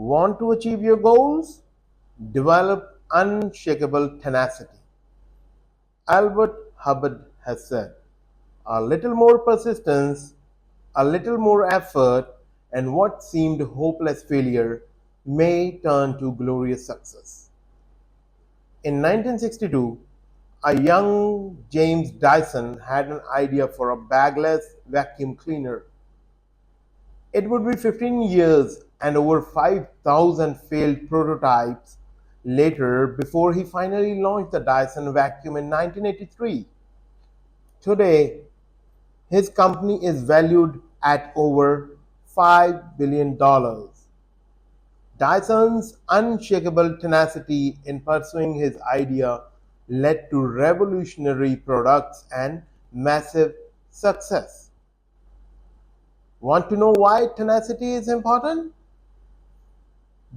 Want to achieve your goals? Develop unshakable tenacity. Albert Hubbard has said, a little more persistence, a little more effort, and what seemed hopeless failure may turn to glorious success. In 1962, a young James Dyson had an idea for a bagless vacuum cleaner. It would be 15 years and over 5,000 failed prototypes later before he finally launched the Dyson vacuum in 1983. Today, his company is valued at over $5 billion. Dyson's unshakable tenacity in pursuing his idea led to revolutionary products and massive success. Want to know why tenacity is important?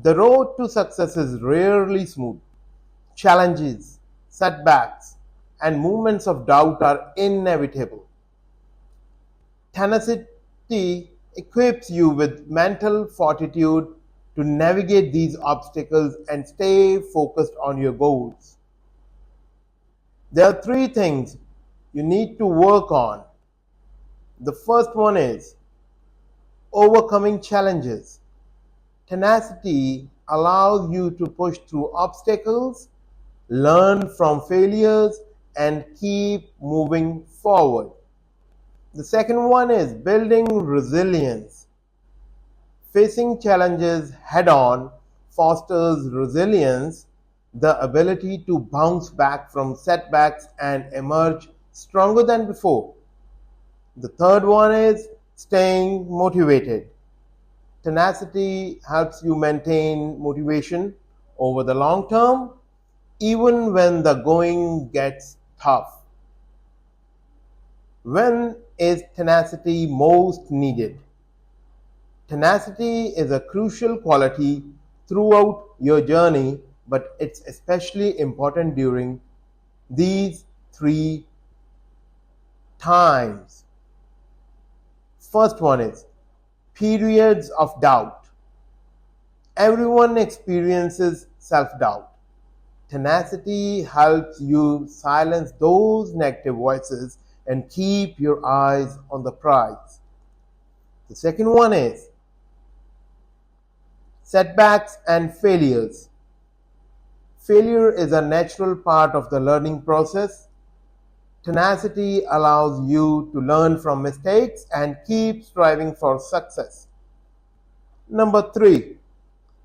The road to success is rarely smooth. Challenges, setbacks, and moments of doubt are inevitable. Tenacity equips you with mental fortitude to navigate these obstacles and stay focused on your goals. There are three things you need to work on. The first one is overcoming challenges. Tenacity allows you to push through obstacles, learn from failures, and keep moving forward. The second one is building resilience. Facing challenges head-on fosters resilience, the ability to bounce back from setbacks and emerge stronger than before. The third one is staying motivated. Tenacity helps you maintain motivation over the long term, even when the going gets tough. When is tenacity most needed? Tenacity is a crucial quality throughout your journey, but it's especially important during these three times. First one is periods of doubt. Everyone experiences self-doubt. Tenacity helps you silence those negative voices and keep your eyes on the prize. The second one is setbacks and failures. Failure is a natural part of the learning process. Tenacity allows you to learn from mistakes and keep striving for success. Number 3,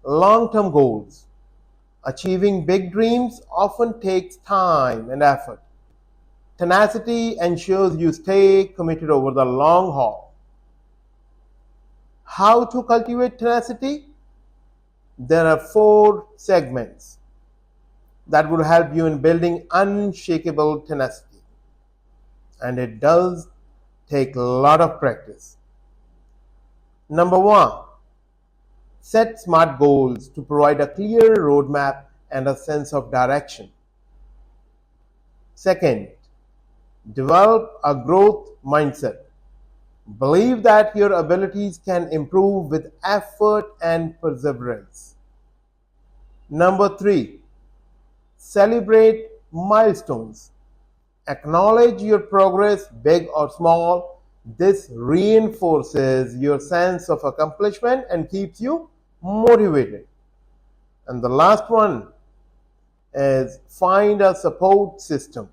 long-term goals. Achieving big dreams often takes time and effort. Tenacity ensures you stay committed over the long haul. How to cultivate tenacity? There are 4 segments that will help you in building unshakable tenacity. And it does take a lot of practice. Number 1, set SMART goals to provide a clear roadmap and a sense of direction. Second, develop a growth mindset. Believe that your abilities can improve with effort and perseverance. Number 3, celebrate milestones. Acknowledge your progress, big or small. This reinforces your sense of accomplishment and keeps you motivated. And the last one is find a support system.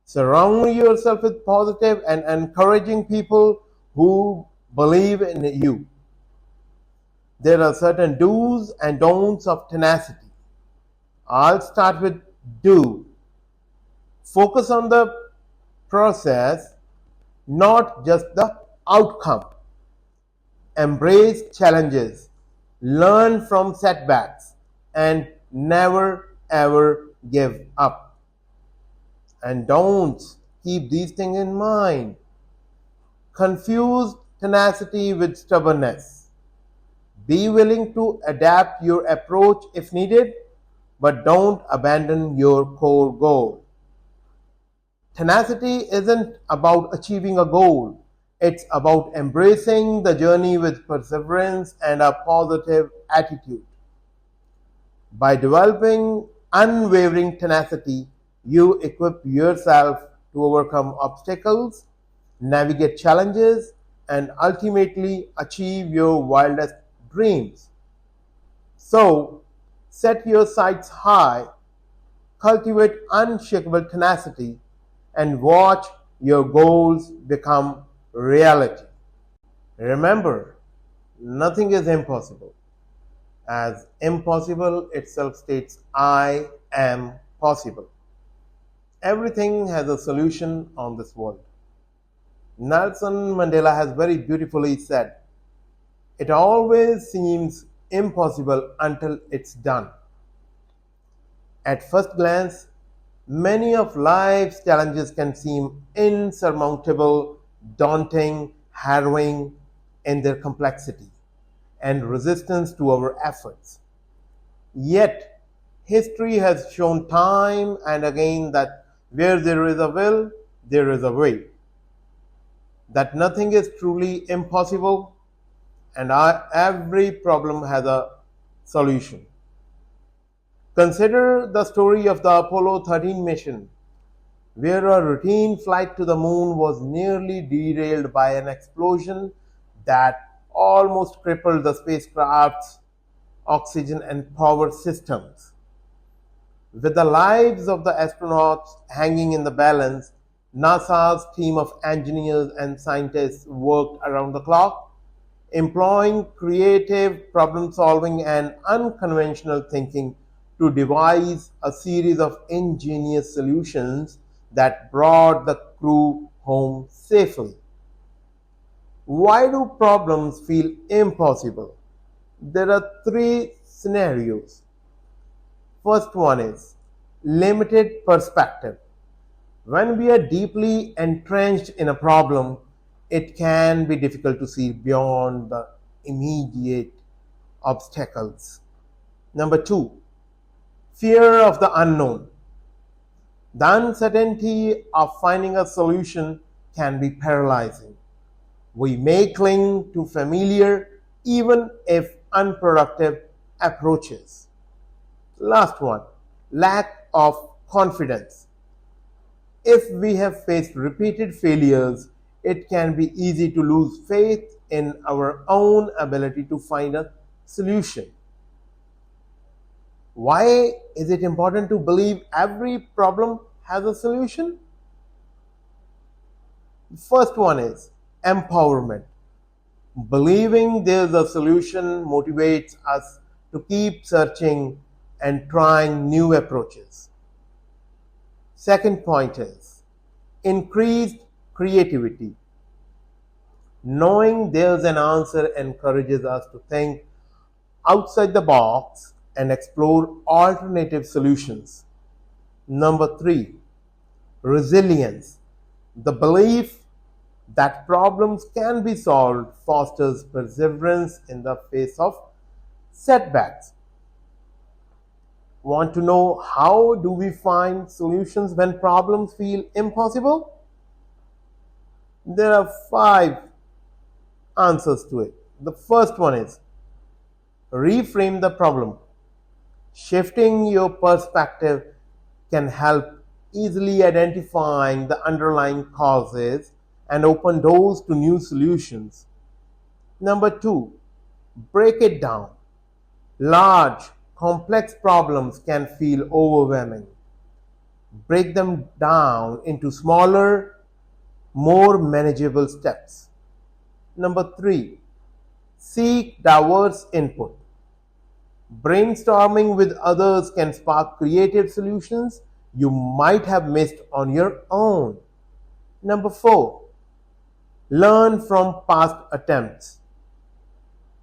Surround yourself with positive and encouraging people who believe in you. There are certain do's and don'ts of tenacity. I'll start with do. Focus on the process, not just the outcome. Embrace challenges, learn from setbacks, and never ever give up. And don't keep these things in mind. Confuse tenacity with stubbornness. Be willing to adapt your approach if needed, but don't abandon your core goal. Tenacity isn't about achieving a goal. It's about embracing the journey with perseverance and a positive attitude. By developing unwavering tenacity, you equip yourself to overcome obstacles, navigate challenges, and ultimately achieve your wildest dreams. So, set your sights high, cultivate unshakable tenacity, and watch your goals become reality. Remember, nothing is impossible, as impossible itself states, I am possible. Everything has a solution on this world. Nelson Mandela has very beautifully said, it always seems impossible until it's done. At first glance, many of life's challenges can seem insurmountable, daunting, harrowing in their complexity and resistance to our efforts. Yet, history has shown time and again that where there is a will, there is a way. That nothing is truly impossible, and every problem has a solution. Consider the story of the Apollo 13 mission, where a routine flight to the moon was nearly derailed by an explosion that almost crippled the spacecraft's oxygen and power systems. With the lives of the astronauts hanging in the balance, NASA's team of engineers and scientists worked around the clock, employing creative problem solving and unconventional thinking to devise a series of ingenious solutions that brought the crew home safely. Why do problems feel impossible? There are three scenarios. First one is limited perspective. When we are deeply entrenched in a problem, it can be difficult to see beyond the immediate obstacles. Number two, fear of the unknown. The uncertainty of finding a solution can be paralyzing. We may cling to familiar, even if unproductive, approaches. Last one, lack of confidence. If we have faced repeated failures, it can be easy to lose faith in our own ability to find a solution. Why is it important to believe every problem has a solution? The first one is empowerment. Believing there's a solution motivates us to keep searching and trying new approaches. Second point is increased creativity. Knowing there's an answer encourages us to think outside the box and explore alternative solutions. Number three, resilience. The belief that problems can be solved fosters perseverance in the face of setbacks. Want to know how do we find solutions when problems feel impossible? There are 5 answers to it. The first one is reframe the problem. Shifting your perspective can help easily identifying the underlying causes and open doors to new solutions. Number 2, break it down. Large, complex problems can feel overwhelming. Break them down into smaller, more manageable steps. Number 3, seek diverse input. Brainstorming with others can spark creative solutions you might have missed on your own. Number 4, learn from past attempts.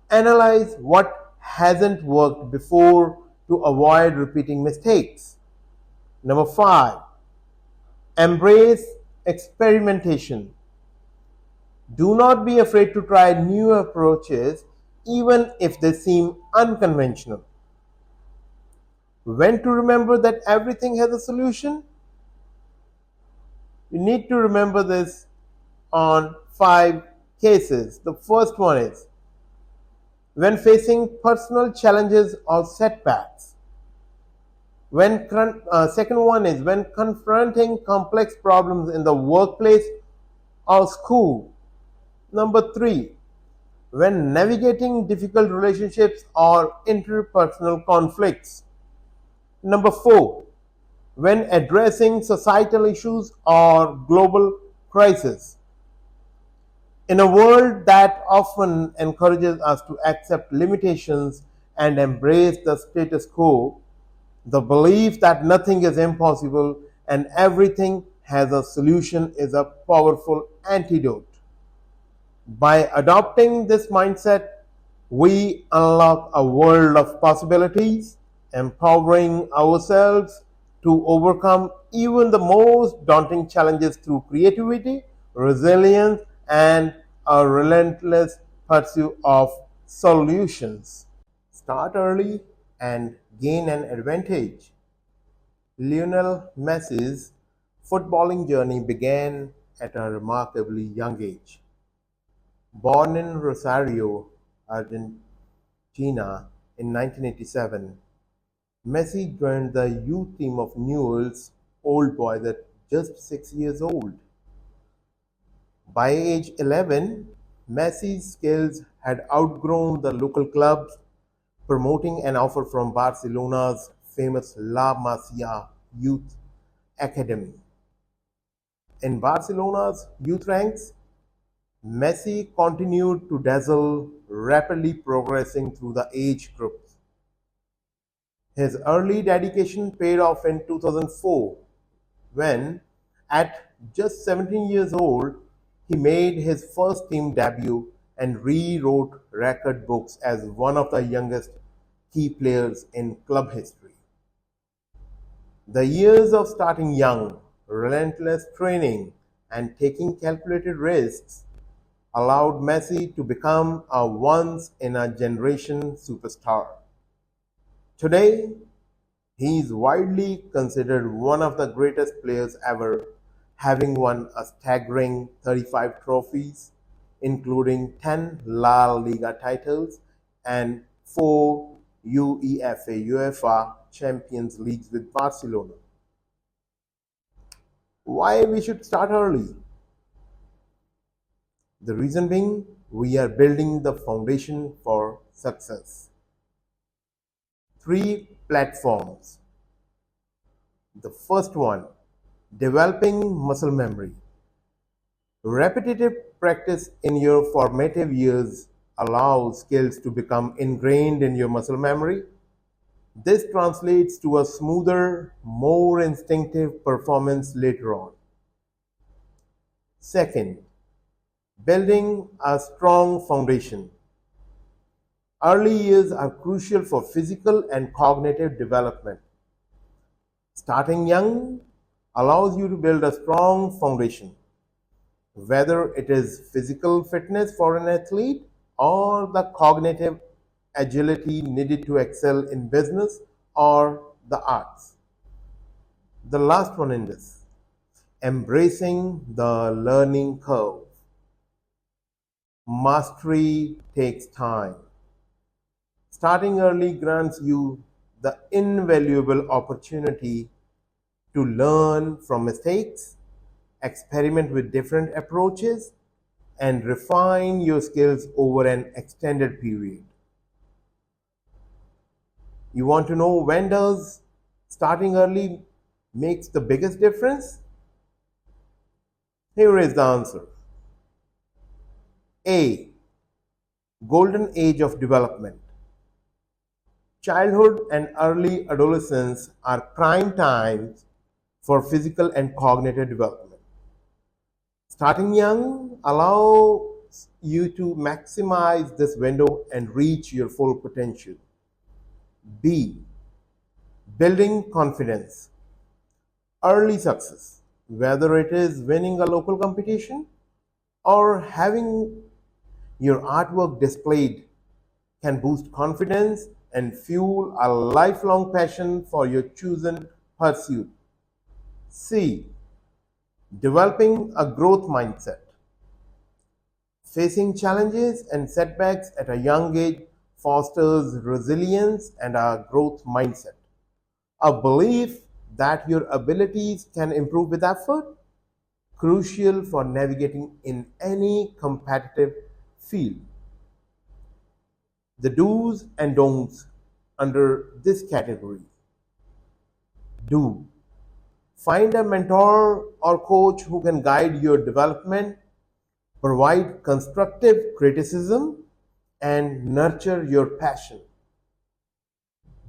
Analyze what hasn't worked before to avoid repeating mistakes. Number 5, embrace experimentation. Do not be afraid to try new approaches even if they seem unconventional. When to remember that everything has a solution? You need to remember this on 5 cases. The first one is when facing personal challenges or setbacks. Second one is when confronting complex problems in the workplace or school. Number 3, when navigating difficult relationships or interpersonal conflicts. Number 4, when addressing societal issues or global crises. In a world that often encourages us to accept limitations and embrace the status quo, the belief that nothing is impossible and everything has a solution is a powerful antidote. By adopting this mindset, we unlock a world of possibilities, empowering ourselves to overcome even the most daunting challenges through creativity, resilience, and a relentless pursuit of solutions. Start early and gain an advantage. Lionel Messi's footballing journey began at a remarkably young age. Born in Rosario, Argentina in 1987, Messi joined the youth team of Newell's Old Boys at just 6 years old. By age 11, Messi's skills had outgrown the local clubs, promoting an offer from Barcelona's famous La Masia Youth Academy. In Barcelona's youth ranks, Messi continued to dazzle, rapidly progressing through the age groups. His early dedication paid off in 2004 when, at just 17 years old, he made his first team debut and rewrote record books as one of the youngest key players in club history. The years of starting young, relentless training, and taking calculated risks allowed Messi to become a once-in-a-generation superstar. Today, he is widely considered one of the greatest players ever, having won a staggering 35 trophies, including 10 La Liga titles and 4 UEFA Champions Leagues with Barcelona. Why we should start early? The reason being, we are building the foundation for success. 3 platforms. The first one, developing muscle memory. Repetitive practice in your formative years allows skills to become ingrained in your muscle memory. This translates to a smoother, more instinctive performance later on. Second, building a strong foundation. Early years are crucial for physical and cognitive development. Starting young allows you to build a strong foundation, whether it is physical fitness for an athlete or the cognitive agility needed to excel in business or the arts. The last one in this, embracing the learning curve. Mastery takes time. Starting early grants you the invaluable opportunity to learn from mistakes, experiment with different approaches, and refine your skills over an extended period. You want to know when does starting early makes the biggest difference? Here is the answer. A. Golden age of development. Childhood and early adolescence are prime times for physical and cognitive development. Starting young allows you to maximize this window and reach your full potential. B. Building confidence. Early success, whether it is winning a local competition or having your artwork displayed, can boost confidence and fuel a lifelong passion for your chosen pursuit. C. Developing a growth mindset. Facing challenges and setbacks at a young age fosters resilience and a growth mindset. A belief that your abilities can improve with effort, crucial for navigating in any competitive field. The do's and don'ts under this category. Do. Find a mentor or coach who can guide your development, provide constructive criticism, and nurture your passion.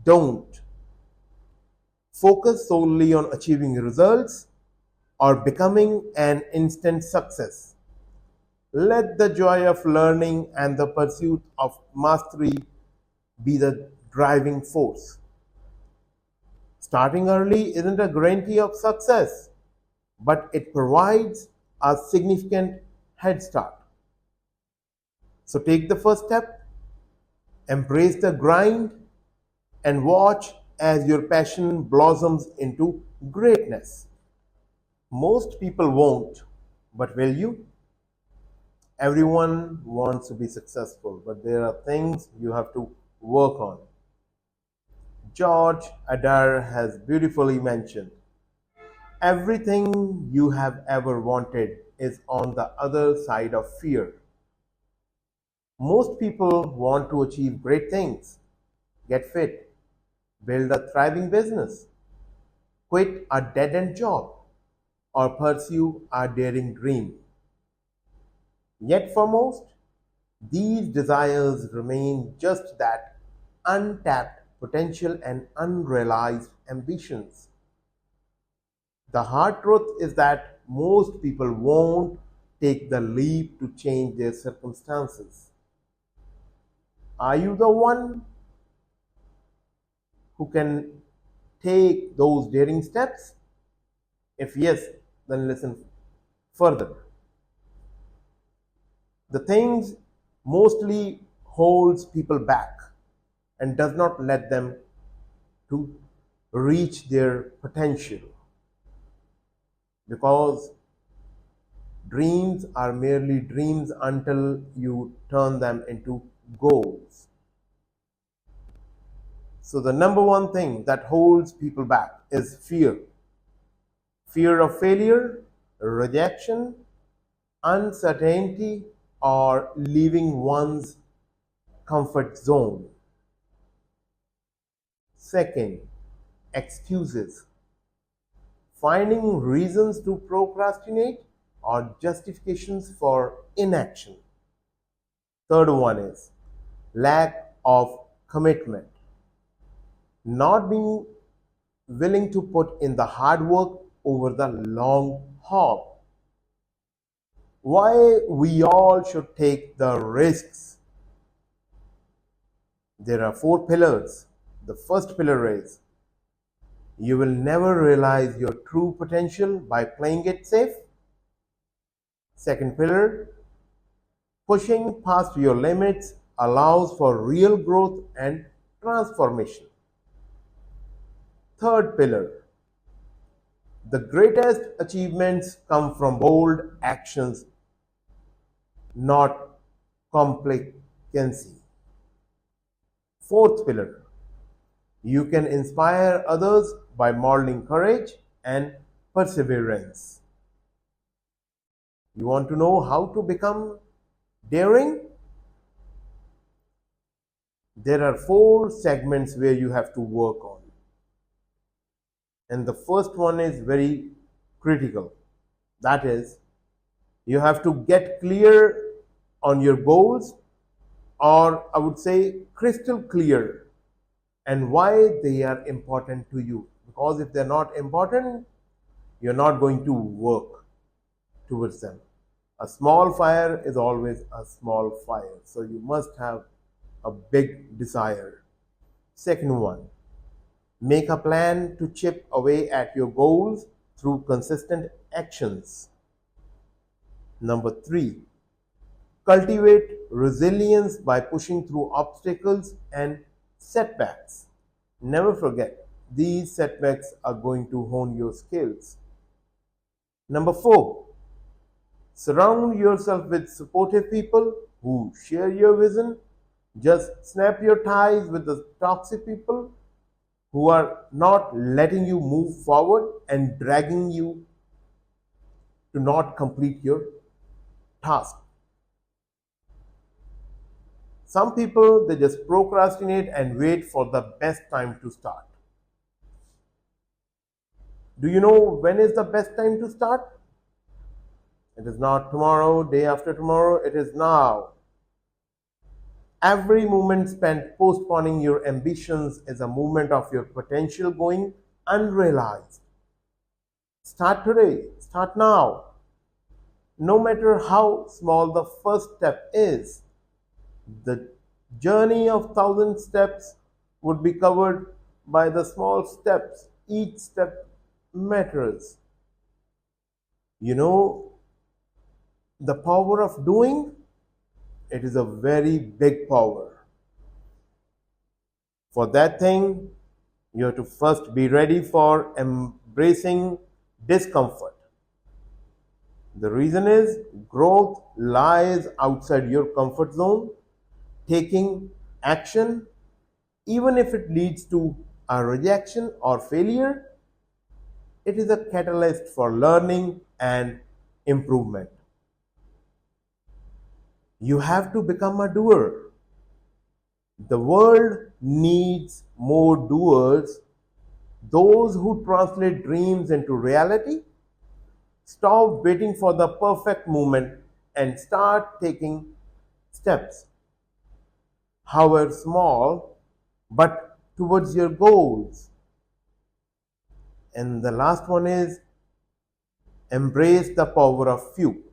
Don't focus solely on achieving results or becoming an instant success. Let the joy of learning and the pursuit of mastery be the driving force. Starting early isn't a guarantee of success, but it provides a significant head start. So take the first step, embrace the grind, and watch as your passion blossoms into greatness. Most people won't, but will you? Everyone wants to be successful, but there are things you have to work on. George Adair has beautifully mentioned, everything you have ever wanted is on the other side of fear. Most people want to achieve great things, get fit, build a thriving business, quit a dead-end job, or pursue a daring dream. Yet for most, these desires remain just that, untapped potential and unrealized ambitions. The hard truth is that most people won't take the leap to change their circumstances. Are you the one who can take those daring steps? If yes, then listen further. The things mostly holds people back and does not let them to reach their potential, because dreams are merely dreams until you turn them into goals. So the number one thing that holds people back is fear. Fear of failure, rejection, uncertainty, or leaving one's comfort zone. Second, excuses. Finding reasons to procrastinate or justifications for inaction. Third one is lack of commitment. Not being willing to put in the hard work over the long haul. Why we all should take the risks? There are 4 pillars. The first pillar is you will never realize your true potential by playing it safe. Second pillar, pushing past your limits allows for real growth and transformation. Third pillar, the greatest achievements come from bold actions, not complacency. Fourth pillar, you can inspire others by modeling courage and perseverance. You want to know how to become daring? There are 4 segments where you have to work on. And the first one is very critical. That is, you have to get clear on your goals, or I would say crystal clear, and why they are important to you. Because if they're not important, you're not going to work towards them. A small fire is always a small fire. So you must have a big desire. Second one, make a plan to chip away at your goals through consistent actions. Number 3, cultivate resilience by pushing through obstacles and setbacks. Never forget, these setbacks are going to hone your skills. Number 4, Surround yourself with supportive people who share your vision. Just snap your ties with the toxic people who are not letting you move forward and dragging you to not complete your task. Some people, they just procrastinate and wait for the best time to start. Do you know when is the best time to start? It is not tomorrow, day after tomorrow, it is now. Every moment spent postponing your ambitions is a moment of your potential going unrealized. Start today, start now. No matter how small the first step is, the journey of thousand steps would be covered by the small steps. Each step matters. You know, the power of doing, it is a very big power. For that thing, you have to first be ready for embracing discomfort. The reason is growth lies outside your comfort zone. Taking action, even if it leads to a rejection or failure, it is a catalyst for learning and improvement. You have to become a doer. The world needs more doers, those who translate dreams into reality. Stop waiting for the perfect moment and start taking steps, however small, but towards your goals. And the last one is embrace the power of few.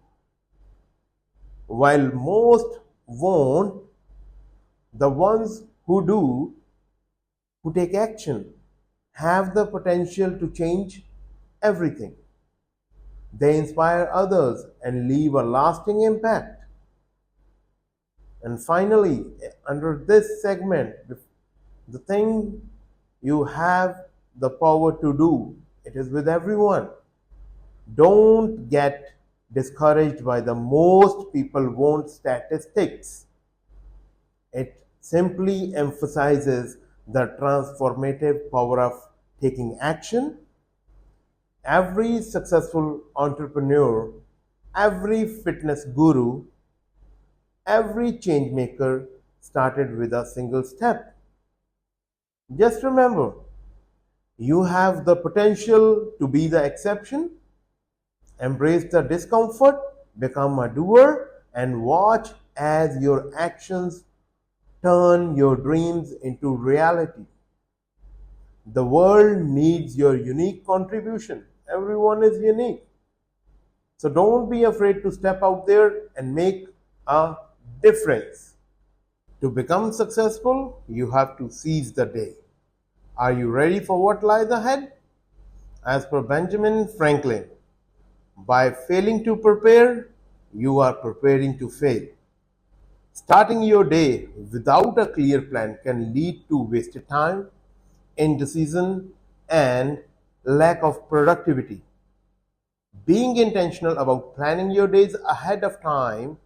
While most won't, the ones who do, who take action, have the potential to change everything. They inspire others and leave a lasting impact. And finally, under this segment, the thing you have the power to do, it is with everyone. Don't get discouraged by the most people want statistics. It simply emphasizes the transformative power of taking action. Every successful entrepreneur, every fitness guru, every change maker started with a single step. Just remember, you have the potential to be the exception. Embrace the discomfort, become a doer, and watch as your actions turn your dreams into reality. The world needs your unique contribution. Everyone is unique. So don't be afraid to step out there and make a difference. To become successful, you have to seize the day. Are you ready for what lies ahead? As per Benjamin Franklin, by failing to prepare, you are preparing to fail. Starting your day without a clear plan can lead to wasted time, indecision, and lack of productivity. Being intentional about planning your days ahead of time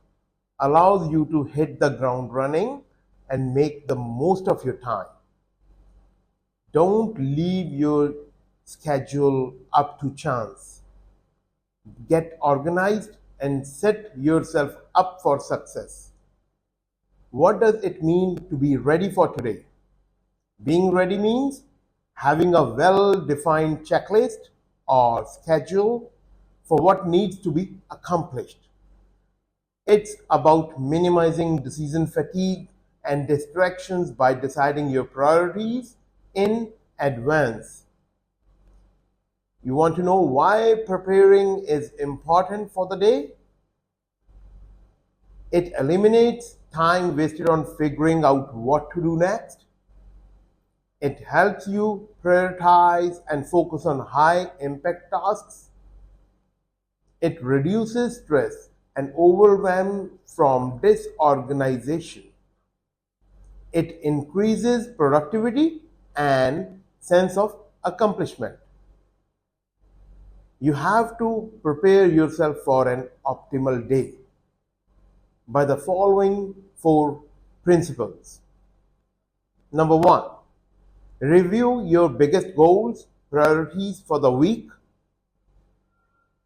allows you to hit the ground running and make the most of your time. Don't leave your schedule up to chance. Get organized and set yourself up for success. What does it mean to be ready for today? Being ready means having a well-defined checklist or schedule for what needs to be accomplished. It's about minimizing decision fatigue and distractions by deciding your priorities in advance. You want to know why preparing is important for the day? It eliminates time wasted on figuring out what to do next. It helps you prioritize and focus on high impact tasks. It reduces stress and overwhelm from disorganization. It increases productivity and sense of accomplishment. You have to prepare yourself for an optimal day by the following four principles. Number one, review your biggest goals, priorities for the week.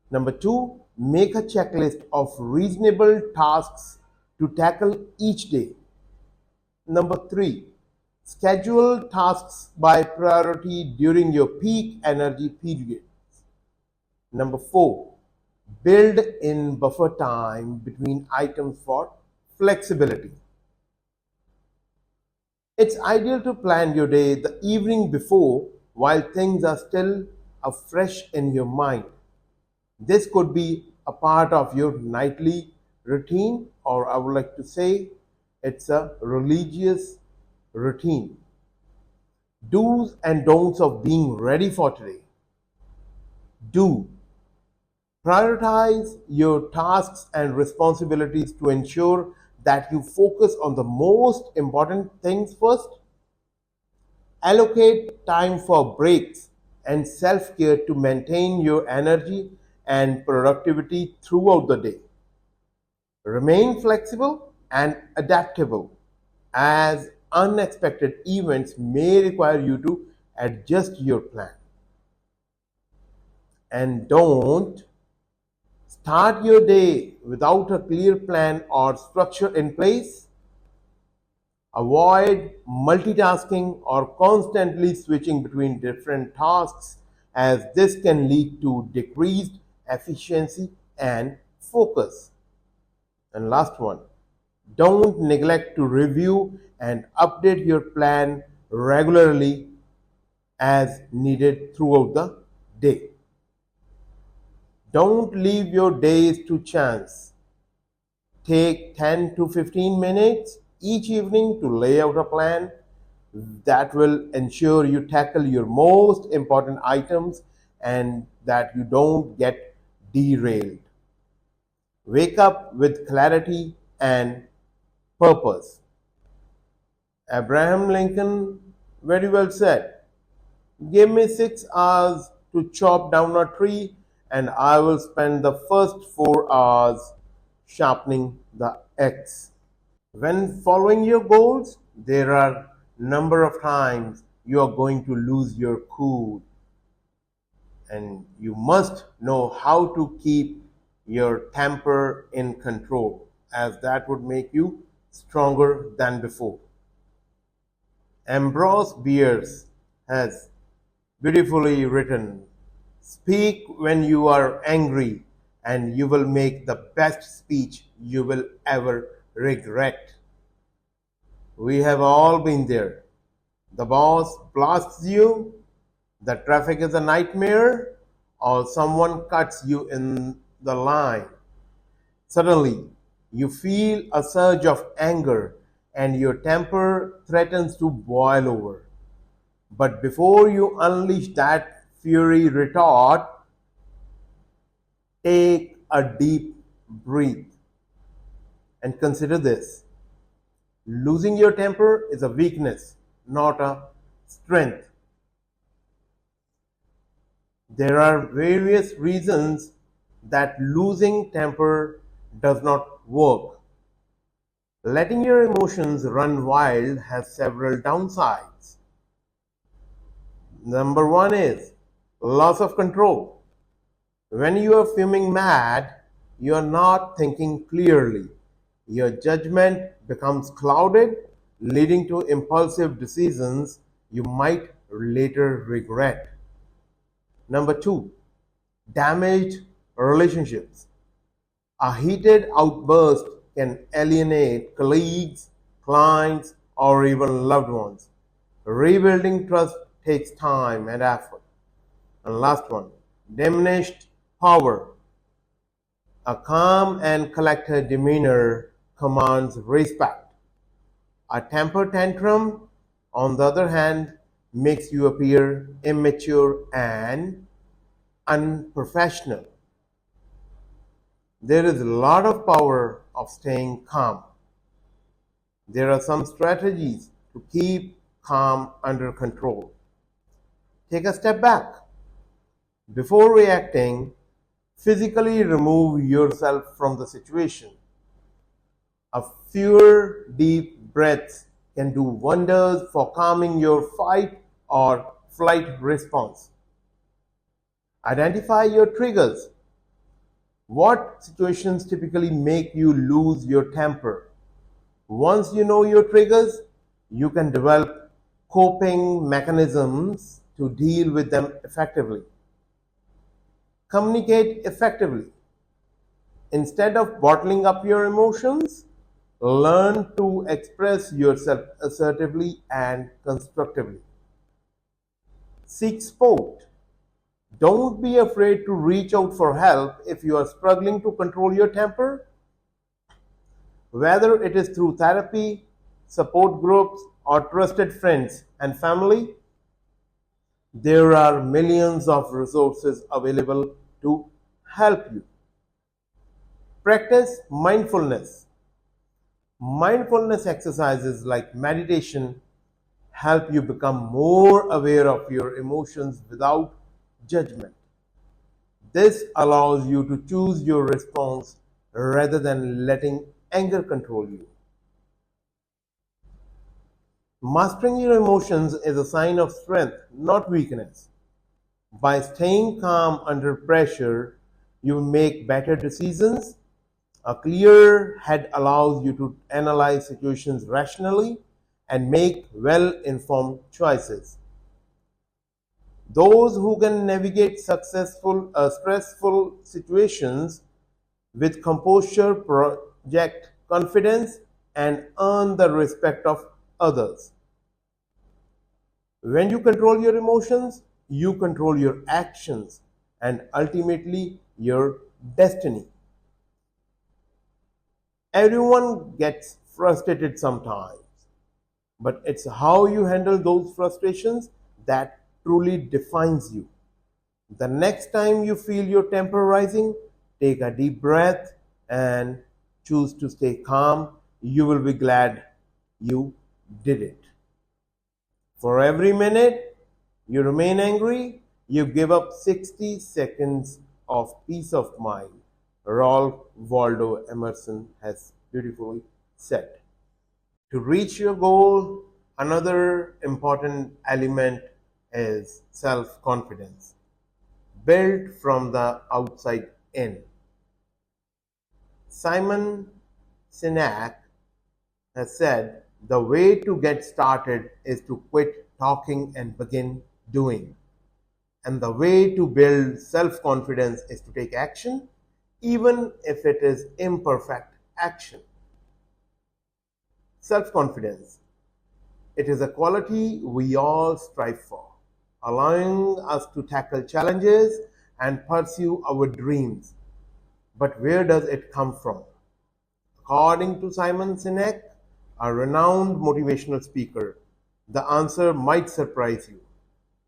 Number two, make a checklist of reasonable tasks to tackle each day. Number three, schedule tasks by priority during your peak energy periods. Number four, build in buffer time between items for flexibility. It's ideal to plan your day the evening before while things are still fresh in your mind. This could be a part of your nightly routine, or I would like to say it's a religious routine. Do's and don'ts of being ready for today. Do prioritize your tasks and responsibilities to ensure that you focus on the most important things first. Allocate time for breaks and self care to maintain your energy and productivity throughout the day. Remain flexible and adaptable, as unexpected events may require you to adjust your plan. And don't start your day without a clear plan or structure in place. Avoid multitasking or constantly switching between different tasks, as this can lead to decreased efficiency and focus. And last one, don't neglect to review and update your plan regularly as needed throughout the day. Don't leave your days to chance. Take 10 to 15 minutes each evening to lay out a plan that will ensure you tackle your most important items and that you don't get derailed. Wake up with clarity and purpose. Abraham Lincoln very well said, "Give me 6 hours to chop down a tree, and I will spend the first 4 hours sharpening the axe." When following your goals, there are number of times you are going to lose your cool, and you must know how to keep your temper in control, as that would make you stronger than before. Ambrose Bierce has beautifully written, "Speak when you are angry, and you will make the best speech you will ever regret." We have all been there. The boss blasts you, the traffic is a nightmare, or someone cuts you in the line. Suddenly, you feel a surge of anger and your temper threatens to boil over. But before you unleash that fury retort, take a deep breath and consider this. Losing your temper is a weakness, not a strength. There are various reasons that losing temper does not work. Letting your emotions run wild has several downsides. Number one is loss of control. When you are fuming mad, you are not thinking clearly. Your judgment becomes clouded, leading to impulsive decisions you might later regret. Number two, damaged relationships. A heated outburst can alienate colleagues, clients, or even loved ones. Rebuilding trust takes time and effort. And last one, diminished power. A calm and collected demeanor commands respect. A temper tantrum, on the other hand, makes you appear immature and unprofessional. There is a lot of power of staying calm. There are some strategies to keep calm under control. Take a step back. Before reacting, physically remove yourself from the situation. A few deep breaths can do wonders for calming your fight or flight response. Identify your triggers. What situations typically make you lose your temper? Once you know your triggers, you can develop coping mechanisms to deal with them effectively. Communicate effectively. Instead of bottling up your emotions, learn to express yourself assertively and constructively. Seek support. Don't be afraid to reach out for help if you are struggling to control your temper. Whether it is through therapy, support groups, or trusted friends and family, there are millions of resources available to help you. Practice mindfulness. Mindfulness exercises like meditation help you become more aware of your emotions without judgment. This allows you to choose your response rather than letting anger control you. Mastering your emotions is a sign of strength, not weakness. By staying calm under pressure, you make better decisions. A clear head allows you to analyze situations rationally and make well-informed choices. Those who can navigate stressful situations with composure project confidence and earn the respect of others. When you control your emotions, you control your actions and ultimately your destiny. Everyone gets frustrated sometimes, but it's how you handle those frustrations that truly defines you. The next time you feel your temper rising, take a deep breath and choose to stay calm. You will be glad you did it. For every minute you remain angry, you give up 60 seconds of peace of mind. Ralph Waldo Emerson has beautifully said. To reach your goal, another important element is self-confidence, built from the outside in. Simon Sinek has said, the way to get started is to quit talking and begin doing. And the way to build self-confidence is to take action, even if it is imperfect action. Self-confidence. It is a quality we all strive for, allowing us to tackle challenges and pursue our dreams. But where does it come from? According to Simon Sinek, a renowned motivational speaker, the answer might surprise you.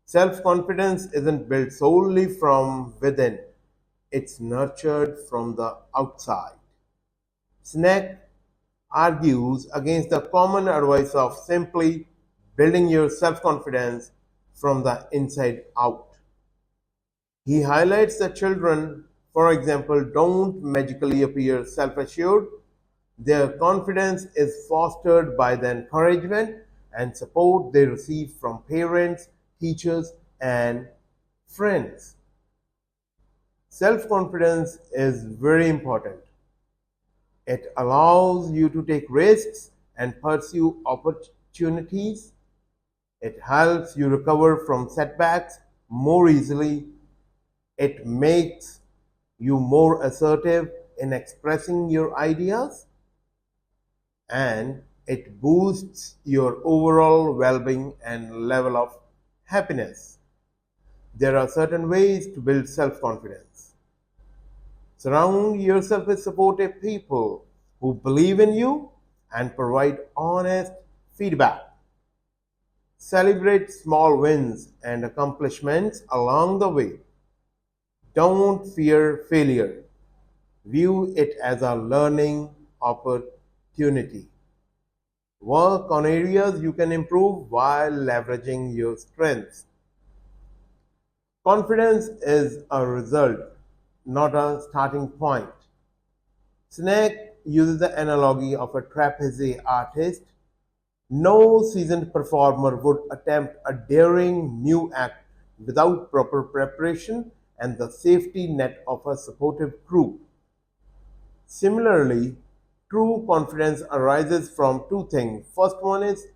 Self-confidence isn't built solely from within, it's nurtured from the outside. Sinek argues against the common advice of simply building your self-confidence from the inside out. He highlights that children, for example, don't magically appear self-assured. Their confidence is fostered by the encouragement and support they receive from parents, teachers, and friends. Self-confidence is very important. It allows you to take risks and pursue opportunities. It helps you recover from setbacks more easily. It makes you more assertive in expressing your ideas, and it boosts your overall well-being and level of happiness. There are certain ways to build self-confidence. Surround yourself with supportive people who believe in you and provide honest feedback. Celebrate small wins and accomplishments along the way. Don't fear failure. View it as a learning opportunity. Work on areas you can improve while leveraging your strengths. Confidence is a result, not a starting point. Snake uses the analogy of a trapeze artist. No seasoned performer would attempt a daring new act without proper preparation and the safety net of a supportive crew. Similarly, true confidence arises from two things. First one is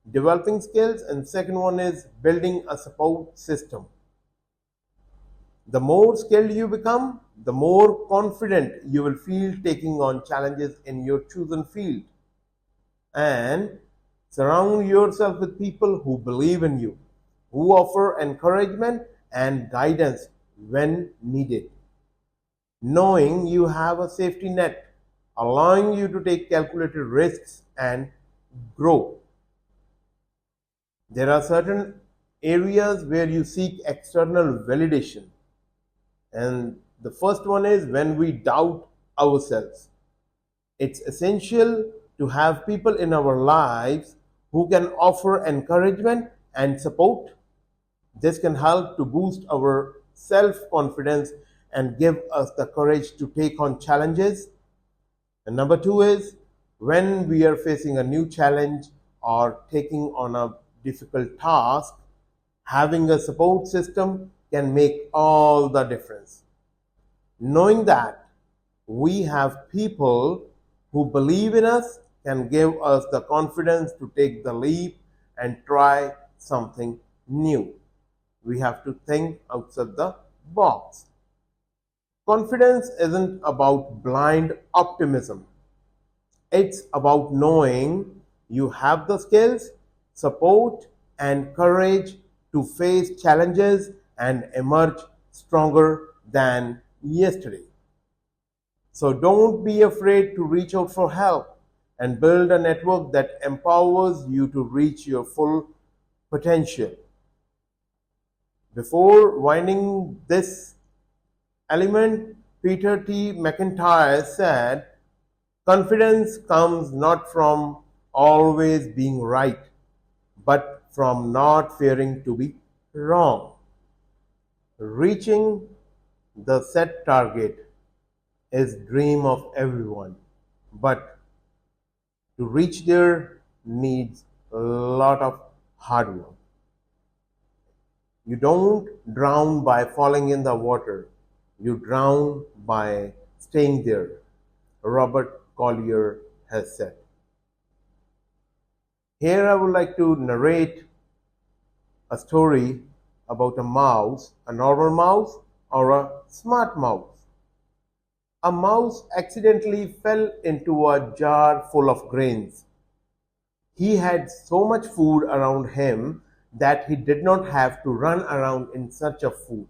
developing skills and second one is building a support system. The more skilled you become, the more confident you will feel taking on challenges in your chosen field. And surround yourself with people who believe in you, who offer encouragement and guidance when needed. Knowing you have a safety net, allowing you to take calculated risks and grow. There are certain areas where you seek external validation. And the first one is when we doubt ourselves. It's essential to have people in our lives who can offer encouragement and support. This can help to boost our self confidence and give us the courage to take on challenges. And number two is when we are facing a new challenge or taking on a difficult task, having a support system can make all the difference. Knowing that we have people who believe in us can give us the confidence to take the leap and try something new. We have to think outside the box. Confidence isn't about blind optimism. It's about knowing you have the skills, support, and courage to face challenges and emerge stronger than yesterday. So don't be afraid to reach out for help and build a network that empowers you to reach your full potential. Before winding this element, Peter T. McIntyre said, confidence comes not from always being right, but from not fearing to be wrong. Reaching the set target is dream of everyone, but to reach there needs a lot of hard work. You don't drown by falling in the water. You drown by staying there, Robert Collier has said. Here I would like to narrate a story about a mouse, a normal mouse or a smart mouse. A mouse accidentally fell into a jar full of grains. He had so much food around him that he did not have to run around in search of food.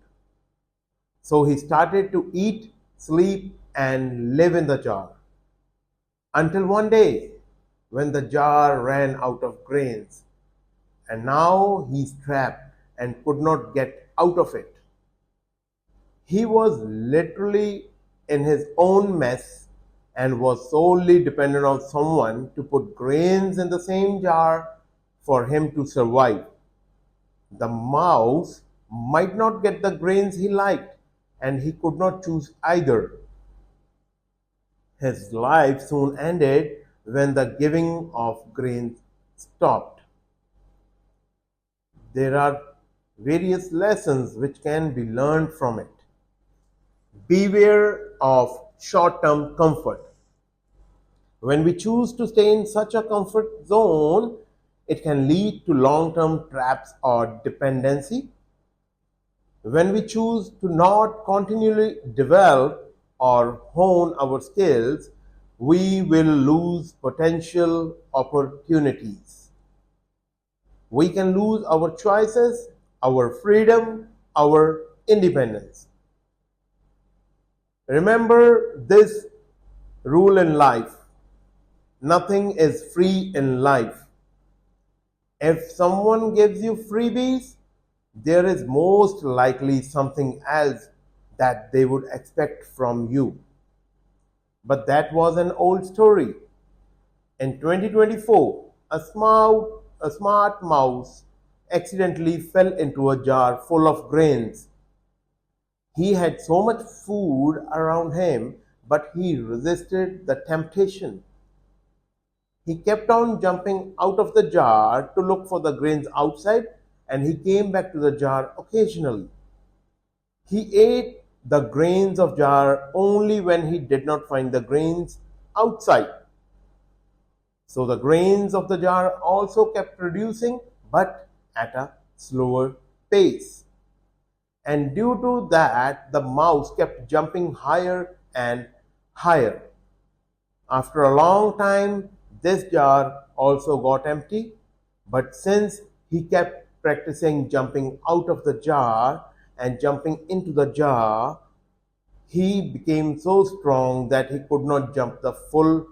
So he started to eat, sleep, and live in the jar. Until one day, when the jar ran out of grains, and now he's trapped and could not get out of it. He was literally in his own mess and was solely dependent on someone to put grains in the same jar for him to survive. The mouse might not get the grains he liked, and he could not choose either. His life soon ended when the giving of grains stopped. There are various lessons which can be learned from it. Beware of short-term comfort. When we choose to stay in such a comfort zone, it can lead to long-term traps or dependency. When we choose to not continually develop or hone our skills, we will lose potential opportunities. We can lose our choices, our freedom, our independence. Remember this rule in life. Nothing is free in life. If someone gives you freebies, there is most likely something else that they would expect from you. But that was an old story. In 2024, a smart mouse accidentally fell into a jar full of grains. He had so much food around him, but he resisted the temptation. He kept on jumping out of the jar to look for the grains outside, and he came back to the jar occasionally. He ate the grains of jar only when he did not find the grains outside. So the grains of the jar also kept producing, but at a slower pace. And due to that, the mouse kept jumping higher and higher. After a long time, this jar also got empty, but since he kept practicing jumping out of the jar and jumping into the jar, he became so strong that he could not jump the full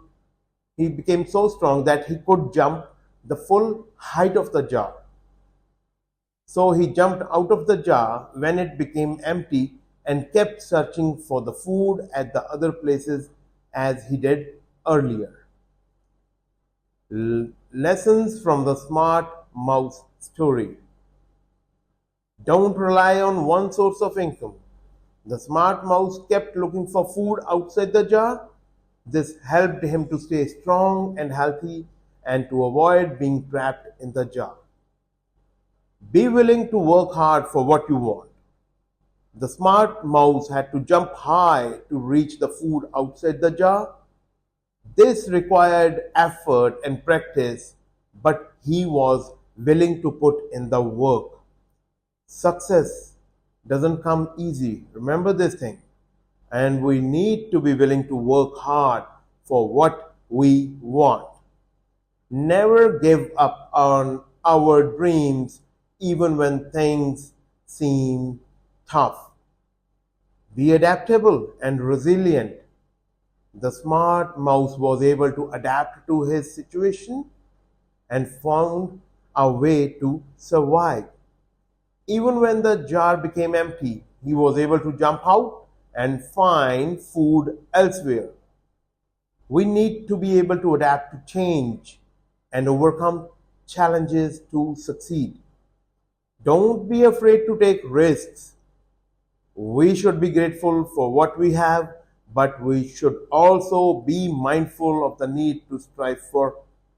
he became so strong that he could jump the full height of the jar. So he jumped out of the jar when it became empty and kept searching for the food at the other places as he did earlier. Lessons from the smart mouse story. Don't rely on one source of income. The smart mouse kept looking for food outside the jar. This helped him to stay strong and healthy and to avoid being trapped in the jar. Be willing to work hard for what you want. The smart mouse had to jump high to reach the food outside the jar. This required effort and practice, but he was willing to put in the work. Success doesn't come easy. Remember this thing. And we need to be willing to work hard for what we want. Never give up on our dreams even when things seem tough. Be adaptable and resilient. The smart mouse was able to adapt to his situation and found a way to survive. Even when the jar became empty, he was able to jump out and find food elsewhere. We need to be able to adapt to change and overcome challenges to succeed. Don't be afraid to take risks. We should be grateful for what we have, but we should also be mindful of the need to strive for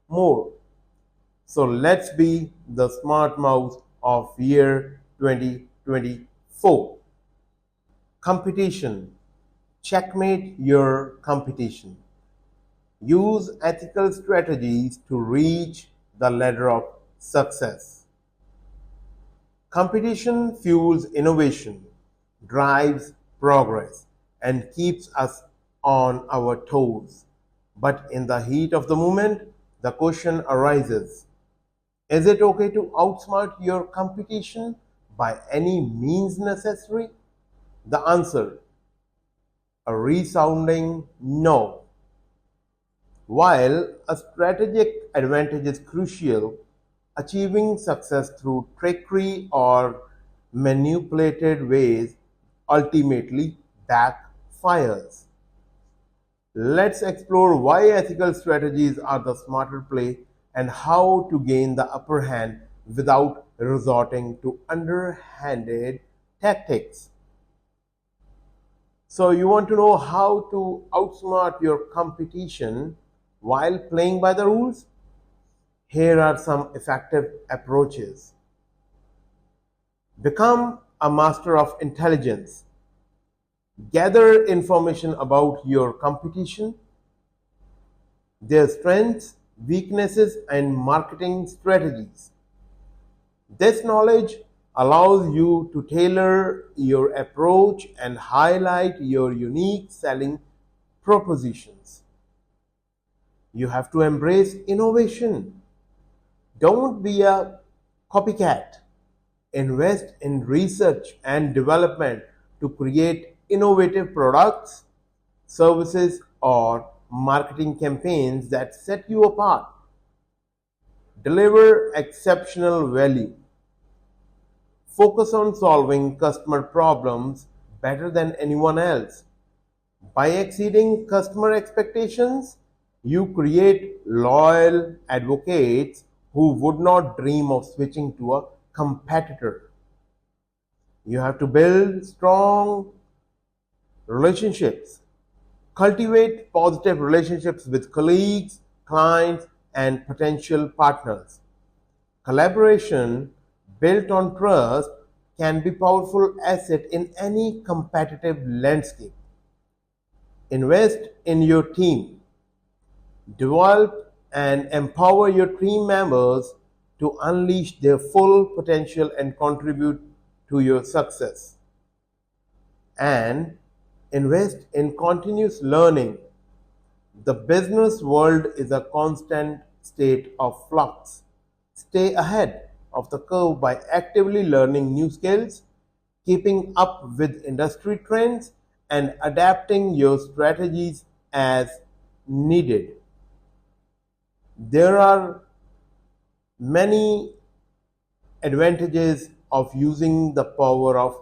more. So let's be the smart mouse of year 2024. Competition. Checkmate your competition. Use ethical strategies to reach the ladder of success. Competition fuels innovation, drives progress, and keeps us on our toes. But in the heat of the moment, the question arises, is it okay to outsmart your competition by any means necessary? The answer, a resounding no. While a strategic advantage is crucial, achieving success through trickery or manipulated ways ultimately backfires. Let's explore why ethical strategies are the smarter play and how to gain the upper hand without resorting to underhanded tactics. So you want to know how to outsmart your competition while playing by the rules? Here are some effective approaches. Become a master of intelligence. Gather information about your competition, their strengths, weaknesses, and marketing strategies. This knowledge allows you to tailor your approach and highlight your unique selling propositions. You have to embrace innovation. Don't be a copycat. Invest in research and development to create innovative products, services, or marketing campaigns that set you apart. Deliver exceptional value. Focus on solving customer problems better than anyone else. By exceeding customer expectations, you create loyal advocates who would not dream of switching to a competitor. You have to build strong relationships. Cultivate positive relationships with colleagues, clients, and potential partners. Collaboration built on trust can be a powerful asset in any competitive landscape. Invest in your team. Develop and empower your team members to unleash their full potential and contribute to your success. And invest in continuous learning. The business world is a constant state of flux. Stay ahead of the curve by actively learning new skills, keeping up with industry trends, and adapting your strategies as needed. There are many advantages of using the power of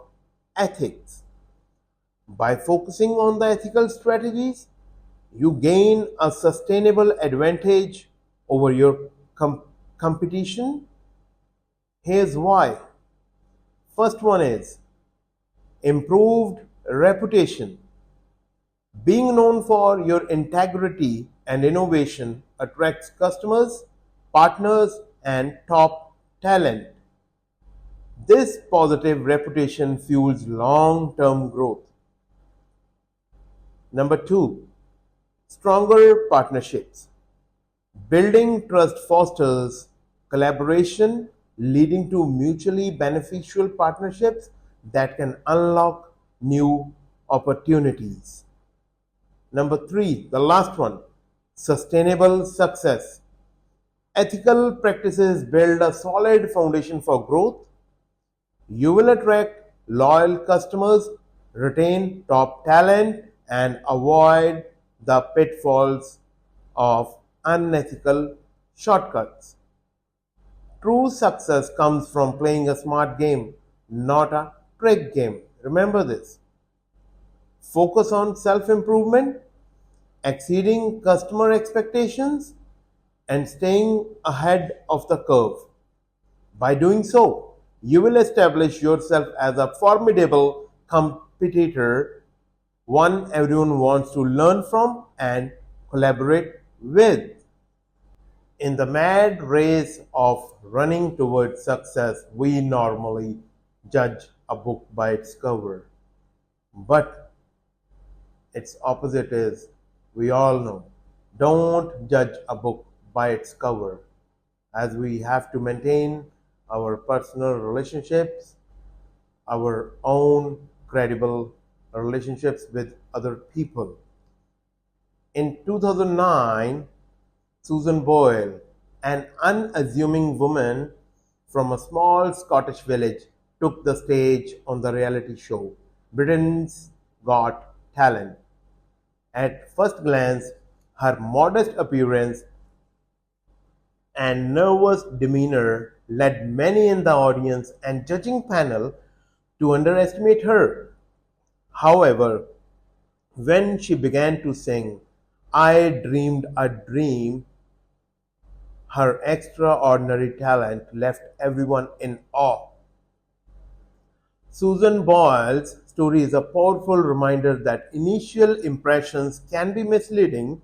ethics. By focusing on the ethical strategies, you gain a sustainable advantage over your competition. Here's why. First one is improved reputation. Being known for your integrity and innovation attracts customers, partners, and top talent. This positive reputation fuels long-term growth. Number two, stronger partnerships. Building trust fosters collaboration, leading to mutually beneficial partnerships that can unlock new opportunities. Number three, the last one, sustainable success. Ethical practices build a solid foundation for growth. You will attract loyal customers, retain top talent, and avoid the pitfalls of unethical shortcuts. True success comes from playing a smart game, not a trick game. Remember this. Focus on self-improvement, exceeding customer expectations, and staying ahead of the curve. By doing so, you will establish yourself as a formidable competitor, one everyone wants to learn from and collaborate with. In the mad race of running towards success, we normally judge a book by its cover. But its opposite is, we all know, don't judge a book by its cover, as we have to maintain our personal relationships, our own credible relationships with other people. In 2009, Susan Boyle, an unassuming woman from a small Scottish village, took the stage on the reality show Britain's Got Talent. At first glance, her modest appearance and nervous demeanor led many in the audience and judging panel to underestimate her. However, when she began to sing I Dreamed a Dream, her extraordinary talent left everyone in awe. Susan Boyle's story is a powerful reminder that initial impressions can be misleading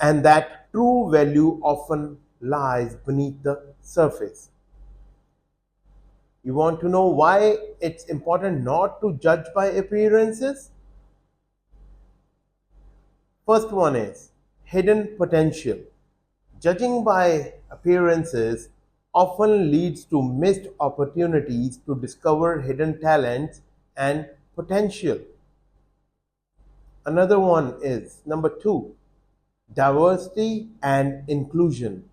and that true value often lies beneath the surface. You want to know why it's important not to judge by appearances? First one is hidden potential. Judging by appearances often leads to missed opportunities to discover hidden talents and potential. Another one is number two, diversity and inclusion.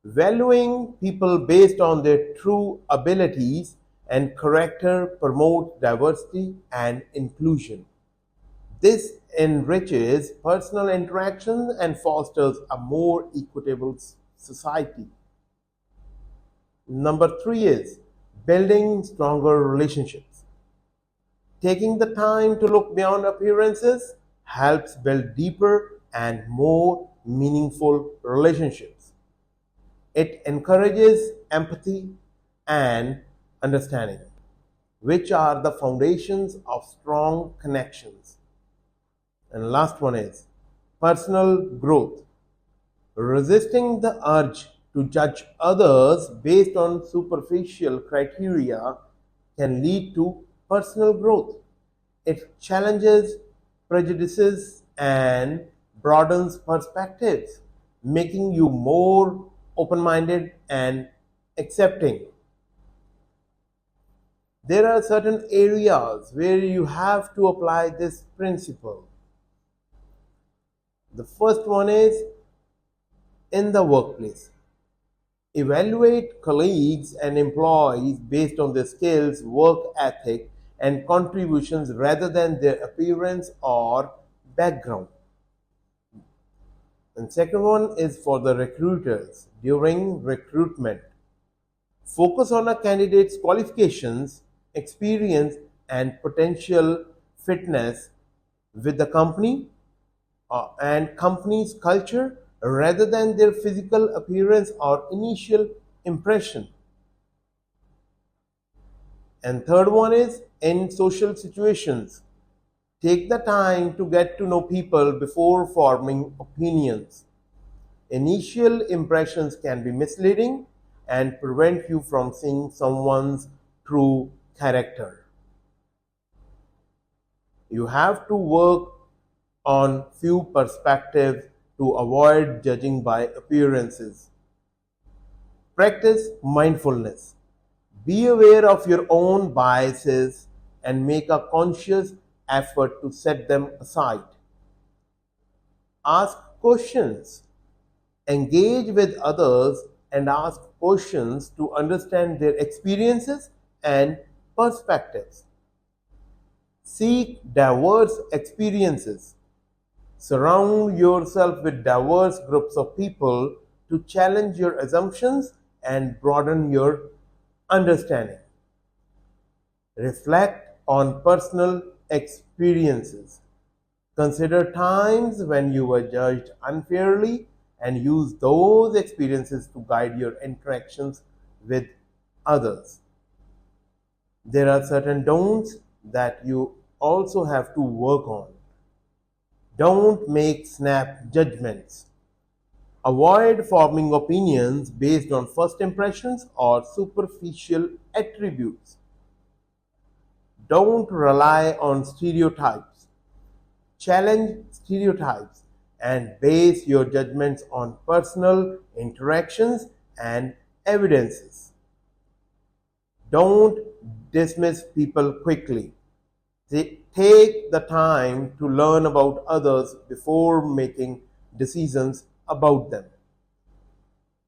Valuing people based on their true abilities and character promotes diversity and inclusion. This enriches personal interactions and fosters a more equitable society. Number three is building stronger relationships. Taking the time to look beyond appearances helps build deeper and more meaningful relationships. It encourages empathy and understanding. which are the foundations of strong connections. And last one is personal growth. Resisting the urge to judge others based on superficial criteria can lead to personal growth. It challenges prejudices and broadens perspectives, making you more open minded and accepting. There are certain areas where you have to apply this principle. The first one is in the workplace. Evaluate colleagues and employees based on their skills, work ethic, and contributions rather than their appearance or background. And second one is for the recruiters. During recruitment, focus on a candidate's qualifications, experience, and potential fitness with the company and company's culture rather than their physical appearance or initial impression. And third one is in social situations. Take the time to get to know people before forming opinions. Initial impressions can be misleading and prevent you from seeing someone's true character. You have to work on few perspectives to avoid judging by appearances. Practice mindfulness. Be aware of your own biases and make a conscious effort to set them aside. Ask questions. Engage with others and ask questions to understand their experiences and perspectives. Seek diverse experiences. Surround yourself with diverse groups of people to challenge your assumptions and broaden your understanding. Reflect on personal experiences. Consider times when you were judged unfairly and use those experiences to guide your interactions with others. There are certain don'ts that you also have to work on. Don't make snap judgments. Avoid forming opinions based on first impressions or superficial attributes. Don't rely on stereotypes. Challenge stereotypes and base your judgments on personal interactions and evidences. Don't dismiss people quickly. Take the time to learn about others before making decisions about them.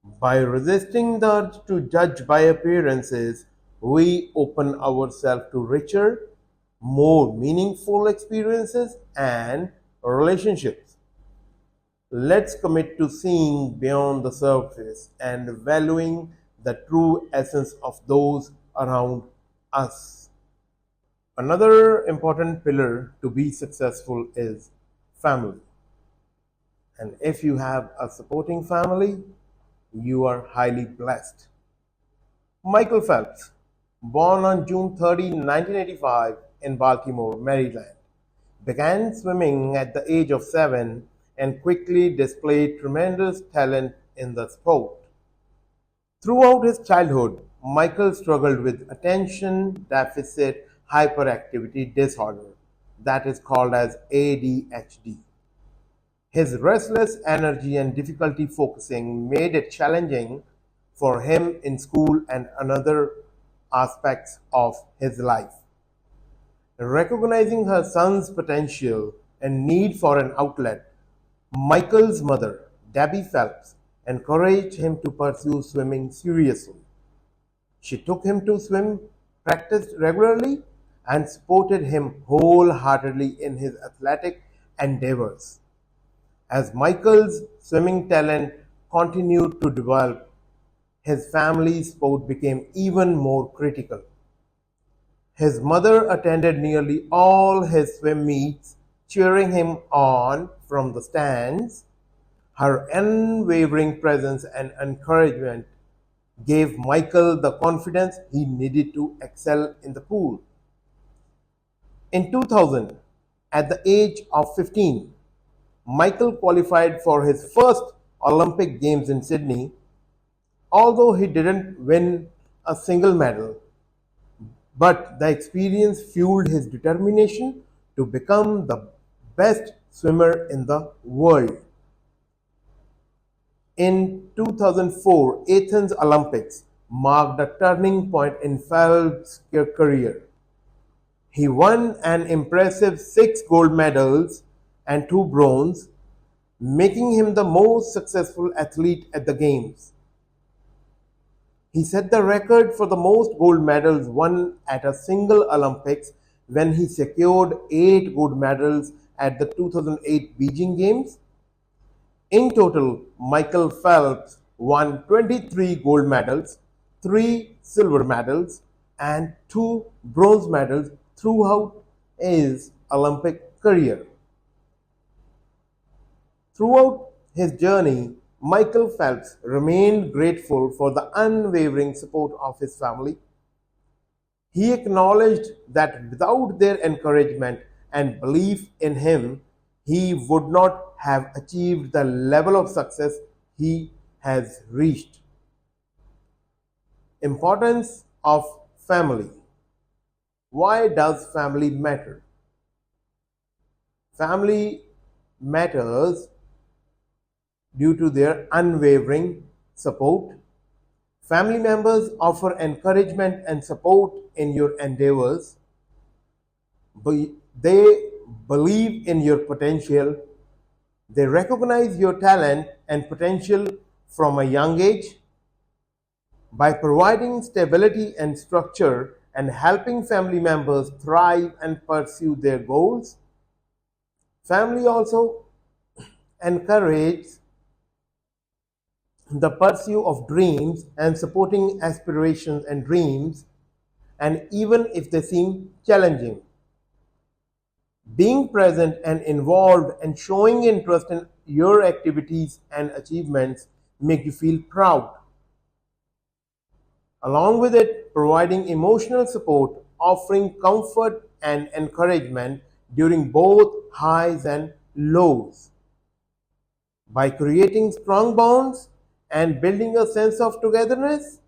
By resisting the urge to judge by appearances, we open ourselves to richer, more meaningful experiences and relationships. Let's commit to seeing beyond the surface and valuing the true essence of those around us. Another important pillar to be successful is family. And if you have a supporting family, you are highly blessed. Michael Phelps, born on June 30, 1985 in Baltimore, Maryland, began swimming at the age of 7 and quickly displayed tremendous talent in the sport. Throughout his childhood, Michael struggled with attention deficit hyperactivity disorder, that is called as ADHD. His restless energy and difficulty focusing made it challenging for him in school and other aspects of his life. Recognizing her son's potential and need for an outlet, Michael's mother, Debbie Phelps, encouraged him to pursue swimming seriously. She took him to swim, practiced regularly, and supported him wholeheartedly in his athletic endeavors. As Michael's swimming talent continued to develop, his family's sport became even more critical. His mother attended nearly all his swim meets, cheering him on from the stands. Her unwavering presence and encouragement gave Michael the confidence he needed to excel in the pool. In 2000, at the age of 15, Michael qualified for his first Olympic Games in Sydney. Although he didn't win a single medal, but the experience fueled his determination to become the best swimmer in the world. In 2004, Athens Olympics marked a turning point in Phelps' career. He won an impressive 6 gold medals and 2 bronze, making him the most successful athlete at the Games. He set the record for the most gold medals won at a single Olympics when he secured 8 gold medals at the 2008 Beijing Games. In total, Michael Phelps won 23 gold medals, 3 silver medals, and 2 bronze medals throughout his Olympic career. Throughout his journey, Michael Phelps remained grateful for the unwavering support of his family. He acknowledged that without their encouragement and belief in him, he would not have achieved the level of success he has reached. Importance of family. Why does family matter? Family matters due to their unwavering support. Family members offer encouragement and support in your endeavors. They believe in your potential. They recognize your talent and potential from a young age. By providing stability and structure and helping family members thrive and pursue their goals, family also encourages the pursuit of dreams and supporting aspirations and dreams, and even if they seem challenging. Being present and involved and showing interest in your activities and achievements make you feel proud. Along with it, providing emotional support, offering comfort and encouragement during both highs and lows. By creating strong bonds and building a sense of togetherness,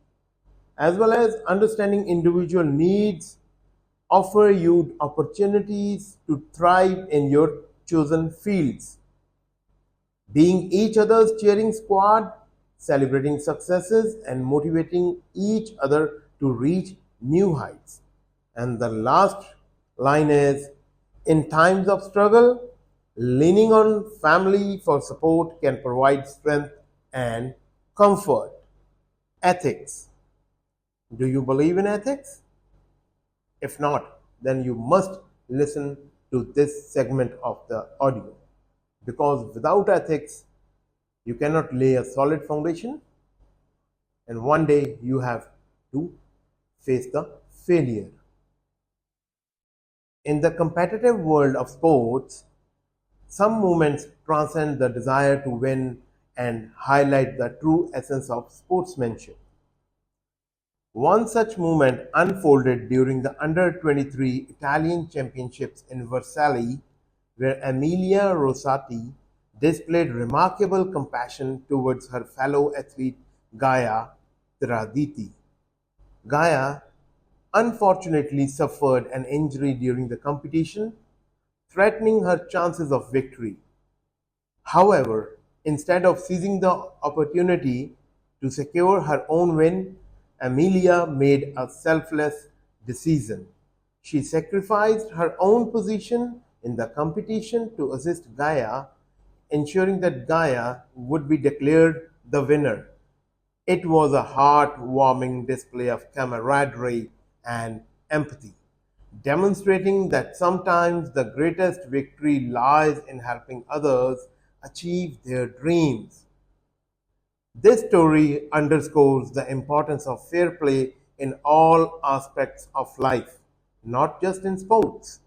as well as understanding individual needs, offer you opportunities to thrive in your chosen fields. Being each other's cheering squad, celebrating successes, and motivating each other to reach new heights. And the last line is, in times of struggle, leaning on family for support can provide strength and comfort. Ethics. Do you believe in ethics? If not, then you must listen to this segment of the audio, because without ethics, you cannot lay a solid foundation, and one day you have to face the failure. In the competitive world of sports, some moments transcend the desire to win and highlight the true essence of sportsmanship. One such moment unfolded during the Under-23 Italian Championships in Versailles, where Emilia Rosati displayed remarkable compassion towards her fellow athlete Gaia Traditi. Gaia unfortunately suffered an injury during the competition, threatening her chances of victory. However, instead of seizing the opportunity to secure her own win, Amelia made a selfless decision. She sacrificed her own position in the competition to assist Gaia, ensuring that Gaia would be declared the winner. It was a heart-warming display of camaraderie and empathy, demonstrating that sometimes the greatest victory lies in helping others achieve their dreams. This story underscores the importance of fair play in all aspects of life, not just in sports.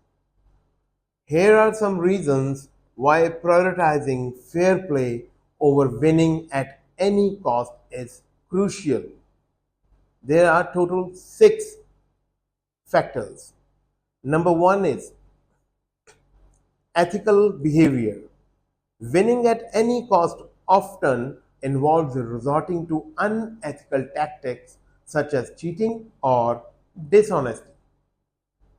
Here are some reasons why prioritizing fair play over winning at any cost is crucial. There are total 6 factors. Number one is ethical behavior. Winning at any cost often involves resorting to unethical tactics such as cheating or dishonesty.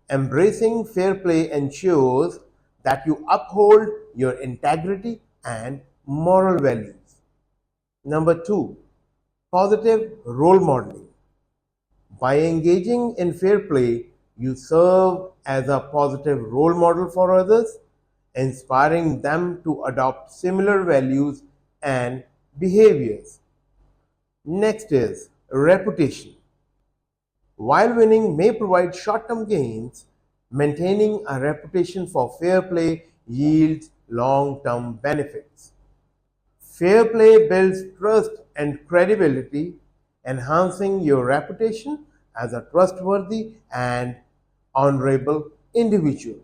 Embracing fair play ensures that you uphold your integrity and moral values. Number two, positive role modeling. By engaging in fair play, you serve as a positive role model for others, inspiring them to adopt similar values and behaviors. Next is reputation. While winning may provide short-term gains, maintaining a reputation for fair play yields long-term benefits. Fair play builds trust and credibility, enhancing your reputation as a trustworthy and honorable individual.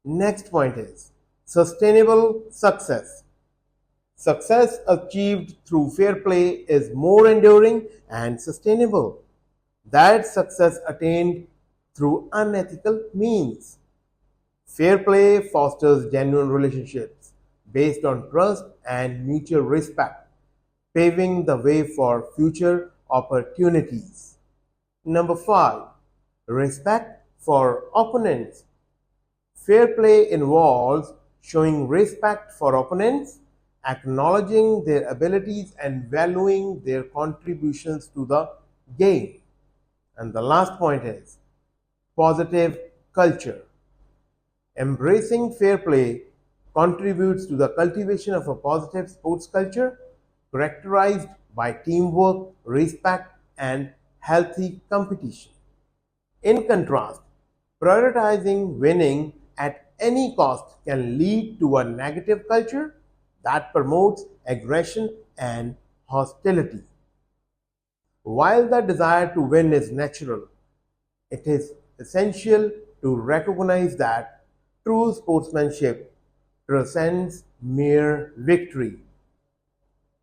Next point is sustainable success. Success achieved through fair play is more enduring and sustainable than success attained through unethical means. Fair play fosters genuine relationships based on trust and mutual respect, paving the way for future opportunities. Number 5. Respect for opponents. Fair play involves showing respect for opponents, acknowledging their abilities and valuing their contributions to the game. And the last point is positive culture. Embracing fair play contributes to the cultivation of a positive sports culture characterized by teamwork, respect, and healthy competition. In contrast, prioritizing winning at any cost can lead to a negative culture that promotes aggression and hostility. While the desire to win is natural, it is essential to recognize that true sportsmanship transcends mere victory.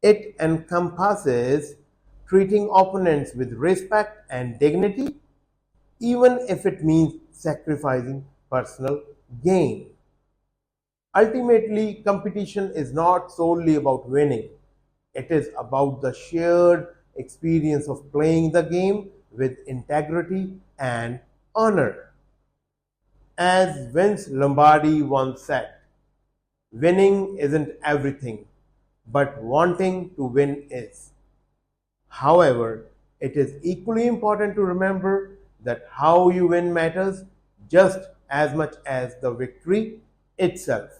It encompasses treating opponents with respect and dignity, even if it means sacrificing personal gain. Ultimately, competition is not solely about winning, it is about the shared experience of playing the game with integrity and honor. As Vince Lombardi once said, winning isn't everything, but wanting to win is. However, it is equally important to remember that how you win matters just as much as the victory itself.